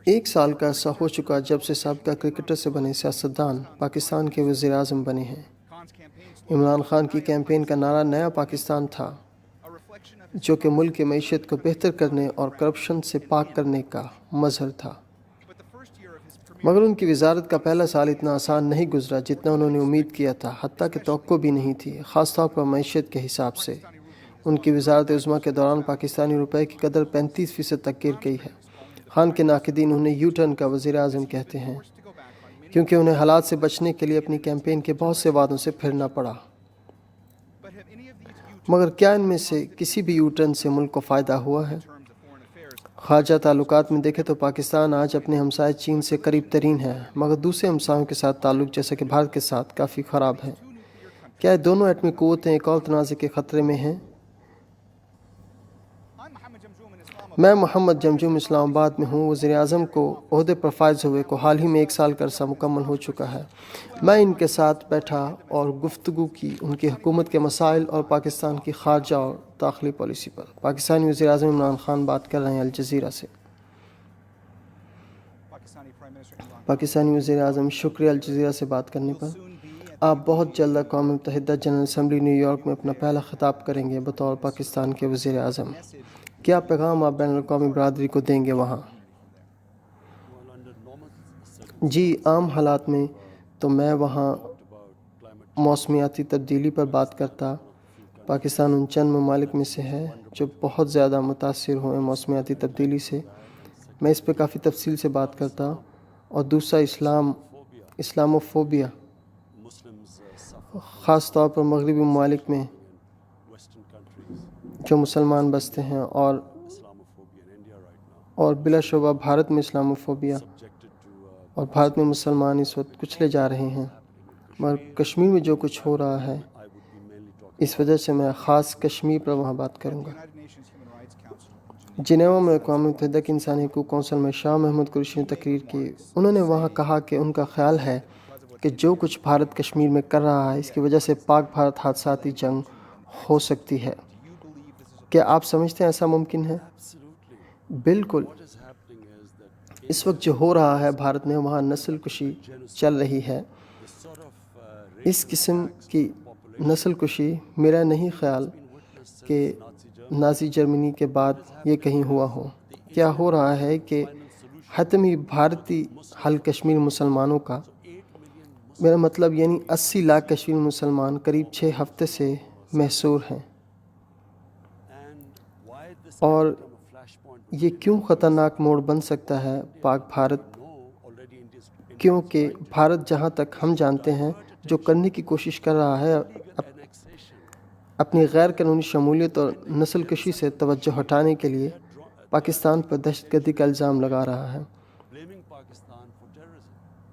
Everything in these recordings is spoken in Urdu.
1 سال کا عرصہ ہو چکا جب سے سابقہ کرکٹر سے بنے سیاستدان پاکستان کے وزیر اعظم بنے ہیں۔ عمران خان کی کیمپین کا نعرہ نیا پاکستان تھا، جو کہ ملک کی معیشت کو بہتر کرنے اور کرپشن سے پاک کرنے کا مظہر تھا۔ مگر ان کی وزارت کا پہلا سال اتنا آسان نہیں گزرا جتنا انہوں نے امید کیا تھا، حتیٰ کہ توقع بھی نہیں تھی، خاص طور پر معیشت کے حساب سے۔ ان کی وزارت عظمیٰ کے دوران پاکستانی روپے کی قدر 35% تک گر گئی ہے۔ خان کے ناقدین انہیں یو ٹرن کا وزیر اعظم کہتے ہیں، کیونکہ انہیں حالات سے بچنے کے لیے اپنی کیمپین کے بہت سے وعدوں سے پھرنا پڑا۔ مگر کیا ان میں سے کسی بھی یو ٹرن سے ملک کو فائدہ ہوا ہے؟ خارجہ تعلقات میں دیکھیں تو پاکستان آج اپنے ہمسائے چین سے قریب ترین ہے، مگر دوسرے ہمسایوں کے ساتھ تعلق جیسے کہ بھارت کے ساتھ کافی خراب ہیں۔ کیا یہ دونوں ایٹمی قوتیں ایک اور تنازع کے خطرے میں ہیں؟ میں محمد جمجوم اسلام آباد میں ہوں۔ وزیر اعظم کو عہدے پر فائز ہوئے کو حال ہی میں 1 سال کا عرصہ مکمل ہو چکا ہے۔ میں ان کے ساتھ بیٹھا اور گفتگو کی ان کی حکومت کے مسائل اور پاکستان کی خارجہ اور داخلی پالیسی پر۔ پاکستانی وزیر اعظم عمران خان بات کر رہے ہیں الجزیرہ سے۔ پاکستانی وزیر اعظم: شکریہ الجزیرہ سے بات کرنے پر۔ آپ بہت جلد اقوام متحدہ جنرل اسمبلی نیو یارک میں اپنا پہلا خطاب کریں گے بطور پاکستان کے وزیر اعظم۔ کیا پیغام آپ بین الاقوامی برادری کو دیں گے وہاں؟ جی، عام حالات میں تو میں وہاں موسمیاتی تبدیلی پر بات کرتا۔ پاکستان ان چند ممالک میں سے ہے جو بہت زیادہ متاثر ہوئے موسمیاتی تبدیلی سے۔ میں اس پہ کافی تفصیل سے بات کرتا۔ اور دوسرا اسلاموفوبیا، خاص طور پر مغربی ممالک میں جو مسلمان بستے ہیں، اور بلا شبہ بھارت میں اسلاموفوبیا، اور بھارت میں مسلمان اس وقت کچلے جا رہے ہیں۔ مگر کشمیر میں جو کچھ ہو رہا ہے، اس وجہ سے میں خاص کشمیر پر وہاں بات کروں گا۔ جنیوا میں اقوام متحدہ کی انسانی حقوق کونسل میں شاہ محمود قریشی نے تقریر کی۔ انہوں نے وہاں کہا کہ ان کا خیال ہے کہ جو کچھ بھارت کشمیر میں کر رہا ہے، اس کی وجہ سے پاک بھارت حادثاتی جنگ ہو سکتی ہے۔ کیا آپ سمجھتے ہیں ایسا ممکن ہے؟ بالکل۔ اس وقت جو ہو رہا ہے بھارت میں، وہاں نسل کشی چل رہی ہے۔ اس قسم کی نسل کشی میرا نہیں خیال کہ نازی جرمنی کے بعد یہ کہیں ہوا ہو۔ کیا ہو رہا ہے کہ حتمی بھارتی حل کشمیر مسلمانوں کا، میرا مطلب یعنی 80 لاکھ کشمیر مسلمان قریب 6 ہفتے سے محصور ہیں۔ اور یہ کیوں خطرناک موڑ بن سکتا ہے پاک بھارت؟ کیونکہ بھارت جہاں تک ہم جانتے ہیں جو کرنے کی کوشش کر رہا ہے، اپنی غیر قانونی شمولیت اور نسل کشی سے توجہ ہٹانے کے لیے پاکستان پر دہشت گردی کا الزام لگا رہا ہے۔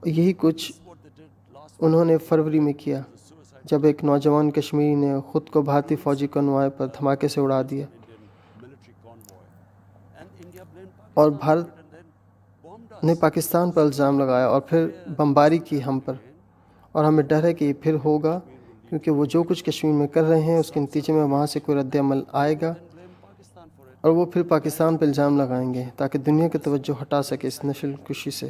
یہی کچھ انہوں نے فروری میں کیا، جب ایک نوجوان کشمیری نے خود کو بھارتی فوجی کنوائے پر دھماکے سے اڑا دیا، اور بھارت نے پاکستان پر الزام لگایا اور پھر بمباری کی ہم پر، اور ہمیں ڈر ہے کہ یہ پھر ہوگا، کیونکہ وہ جو کچھ کشمیر میں کر رہے ہیں اس کے نتیجے میں وہاں سے کوئی رد عمل آئے گا، اور وہ پھر پاکستان پر الزام لگائیں گے تاکہ دنیا کی توجہ ہٹا سکے اس نسل کشی سے۔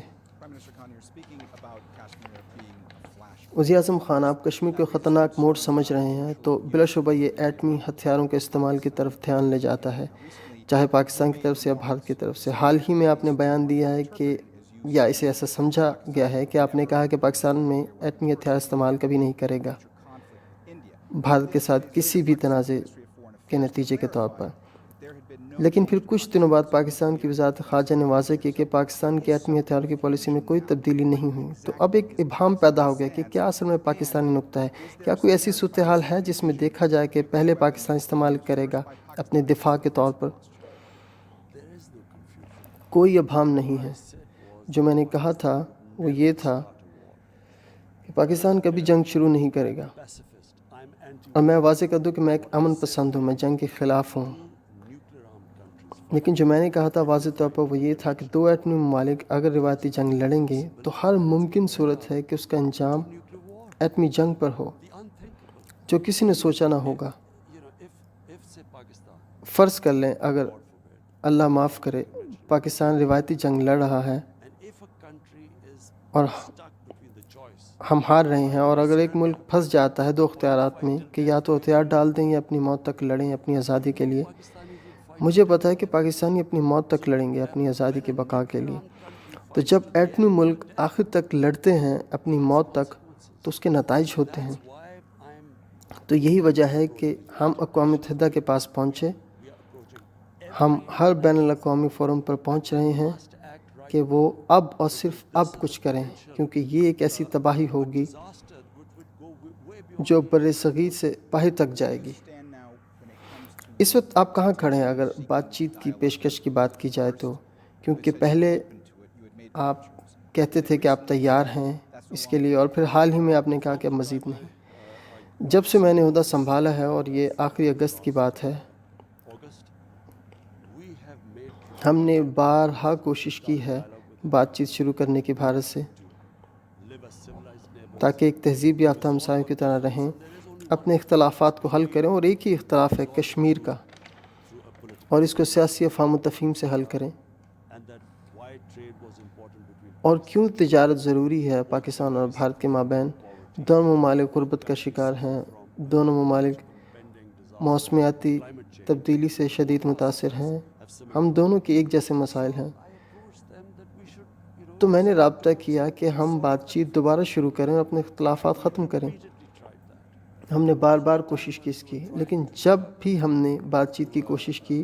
وزیر اعظم خان، آپ کشمیر کو خطرناک موڑ سمجھ رہے ہیں، تو بلا شبہ یہ ایٹمی ہتھیاروں کے استعمال کی طرف دھیان لے جاتا ہے، چاہے پاکستان کی طرف سے یا بھارت کی طرف سے۔ حال ہی میں آپ نے بیان دیا ہے کہ، یا اسے ایسا سمجھا گیا ہے کہ آپ نے کہا کہ پاکستان میں ایٹمی ہتھیار استعمال کبھی نہیں کرے گا بھارت کے ساتھ کسی بھی تنازع کے نتیجے کے طور پر۔ لیکن پھر کچھ دنوں بعد پاکستان کی وزارت خارجہ نے واضح کی کہ پاکستان کی ایٹمی ہتھیاروں کی پالیسی میں کوئی تبدیلی نہیں ہوئی۔ تو اب ایک ابہام پیدا ہو گیا کہ کیا اصل میں پاکستانی نقطہ ہے؟ کیا کوئی ایسی صورتحال ہے جس میں دیکھا جائے کہ پہلے پاکستان استعمال کرے گا اپنے دفاع کے طور پر؟ کوئی ابہام نہیں ہے۔ جو میں نے کہا تھا وہ یہ تھا کہ پاکستان کبھی جنگ شروع نہیں کرے گا، اور میں واضح کر دوں کہ میں ایک امن پسند ہوں، میں جنگ کے خلاف ہوں۔ لیکن جو میں نے کہا تھا واضح طور پر وہ یہ تھا کہ 2 ایٹمی ممالک اگر روایتی جنگ لڑیں گے تو ہر ممکن صورت ہے کہ اس کا انجام ایٹمی جنگ پر ہو، جو کسی نے سوچا نہ ہوگا۔ فرض کر لیں اگر اللہ معاف کرے پاکستان روایتی جنگ لڑ رہا ہے اور ہم ہار رہے ہیں، اور اگر ایک ملک پھنس جاتا ہے دو اختیارات میں کہ یا تو ہتھیار ڈال دیں یا اپنی موت تک لڑیں اپنی آزادی کے لیے، مجھے پتہ ہے کہ پاکستانی اپنی موت تک لڑیں گے اپنی آزادی کی بقا کے لیے۔ تو جب ایٹمی ملک آخر تک لڑتے ہیں اپنی موت تک تو اس کے نتائج ہوتے ہیں۔ تو یہی وجہ ہے کہ ہم اقوام متحدہ کے پاس پہنچے، ہم ہر بین الاقوامی فورم پر پہنچ رہے ہیں کہ وہ اب اور صرف اب کچھ کریں، کیونکہ یہ ایک ایسی تباہی ہوگی جو برصغیر سے باہر تک جائے گی۔ اس وقت آپ کہاں کھڑے ہیں اگر بات چیت کی پیشکش کی بات کی جائے تو؟ کیونکہ پہلے آپ کہتے تھے کہ آپ تیار ہیں اس کے لیے، اور پھر حال ہی میں آپ نے کہا کہ اب مزید نہیں۔ جب سے میں نے عہدہ سنبھالا ہے، اور یہ آخری اگست کی بات ہے، ہم نے بارہا کوشش کی ہے بات چیت شروع کرنے کی بھارت سے، تاکہ ایک تہذیب یافتہ ہمسایوں کی طرح رہیں، اپنے اختلافات کو حل کریں، اور ایک ہی اختلاف ہے کشمیر کا، اور اس کو سیاسی افہام و تفہیم سے حل کریں۔ اور کیوں تجارت ضروری ہے پاکستان اور بھارت کے مابین؟ دونوں ممالک غربت کا شکار ہیں، دونوں ممالک موسمیاتی تبدیلی سے شدید متاثر ہیں، ہم دونوں کے ایک جیسے مسائل ہیں۔ تو میں نے رابطہ کیا کہ ہم بات چیت دوبارہ شروع کریں اور اپنے اختلافات ختم کریں۔ ہم نے بار بار کوشش کی اس کی، لیکن جب بھی ہم نے بات چیت کی کوشش کی،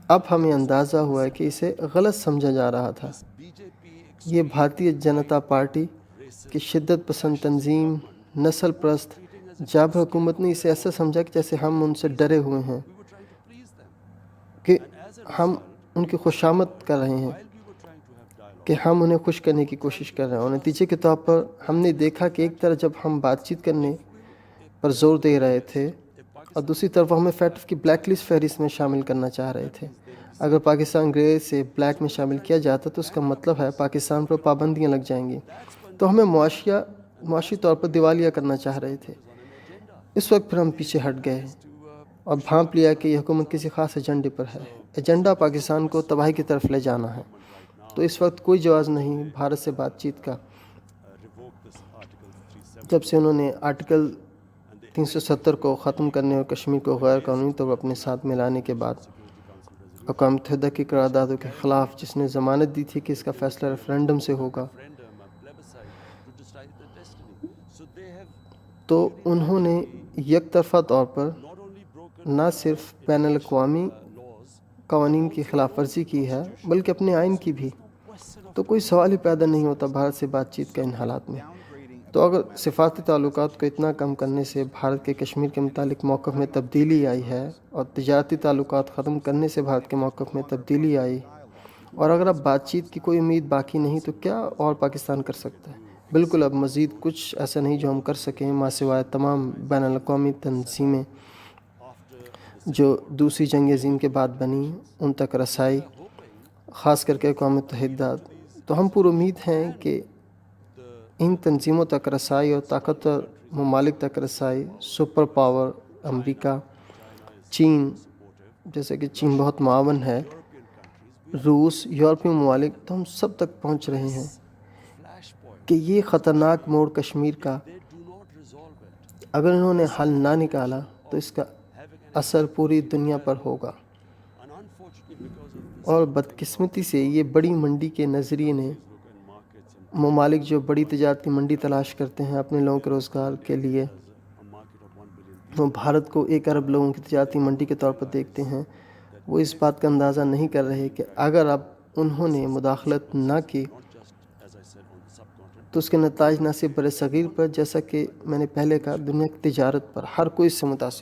اب ہمیں اندازہ ہوا ہے کہ اسے غلط سمجھا جا رہا تھا۔ یہ بھارتیہ جنتا پارٹی کی شدت پسند تنظیم، نسل پرست جابر حکومت نے اسے ایسا سمجھا کہ جیسے ہم ان سے ڈرے ہوئے ہیں، کہ ہم ان کی خوشامد کر رہے ہیں، کہ ہم انہیں خوش کرنے کی کوشش کر رہے ہیں۔ اور نتیجے کے طور پر ہم نے دیکھا کہ ایک طرف جب ہم بات چیت کرنے پر زور دے رہے تھے، اور دوسری طرف ہمیں فیٹف کی بلیک لسٹ فہرست میں شامل کرنا چاہ رہے تھے۔ اگر پاکستان گرے سے بلیک میں شامل کیا جاتا تو اس کا مطلب ہے پاکستان پر پابندیاں لگ جائیں گی، تو ہمیں معاشی طور پر دیوالیہ کرنا چاہ رہے تھے۔ اس وقت پھر ہم پیچھے ہٹ گئے اور بھانپ لیا کہ یہ حکومت کسی خاص ایجنڈے پر ہے، ایجنڈا پاکستان کو تباہی کی طرف لے جانا ہے۔ تو اس وقت کوئی جواز نہیں بھارت سے بات چیت کا۔ جب سے انہوں نے آرٹیکل 370 کو ختم کرنے اور کشمیر کو غیر قانونی طور پر اپنے ساتھ ملانے کے بعد اقوام متحدہ کی قراردادوں کے خلاف، جس نے ضمانت دی تھی کہ اس کا فیصلہ ریفرینڈم سے ہوگا، تو انہوں نے یک طرفہ طور پر نہ صرف بین الاقوامی قوانین کی خلاف ورزی کی ہے بلکہ اپنے آئین کی بھی۔ تو کوئی سوال ہی پیدا نہیں ہوتا بھارت سے بات چیت کا ان حالات میں۔ تو اگر سفارتی تعلقات کو اتنا کم کرنے سے بھارت کے کشمیر کے متعلق موقف میں تبدیلی آئی ہے، اور تجارتی تعلقات ختم کرنے سے بھارت کے موقف میں تبدیلی آئی، اور اگر اب بات چیت کی کوئی امید باقی نہیں، تو کیا اور پاکستان کر سکتا ہے؟ بالکل اب مزید کچھ ایسا نہیں جو ہم کر سکیں، ماں سوائے تمام بین الاقوامی تنظیمیں جو دوسری جنگ عظیم کے بعد بنی ان تک رسائی، خاص کر کے اقوام متحدہ۔ تو ہم پر امید ہیں کہ ان تنظیموں تک رسائی اور طاقتور ممالک تک رسائی، سپر پاور امریکہ، چین، جیسے کہ چین بہت معاون ہے، روس، یورپی ممالک، تو ہم سب تک پہنچ رہے ہیں کہ یہ خطرناک موڑ کشمیر کا اگر انہوں نے حل نہ نکالا تو اس کا اثر پوری دنیا پر ہوگا۔ اور بدقسمتی سے یہ بڑی منڈی کے نظریے نے ممالک جو بڑی تجارتی منڈی تلاش کرتے ہیں اپنے لوگوں کے روزگار کے لیے، وہ بھارت کو 1 ارب لوگوں کی تجارتی منڈی کے طور پر دیکھتے ہیں، وہ اس بات کا اندازہ نہیں کر رہے کہ اگر اب انہوں نے مداخلت نہ کی تو اس کے نتائج نہ صرف برصغیر پر، جیسا کہ میں نے پہلے کہا، دنیا کی تجارت پر، ہر کوئی اس سے متاثر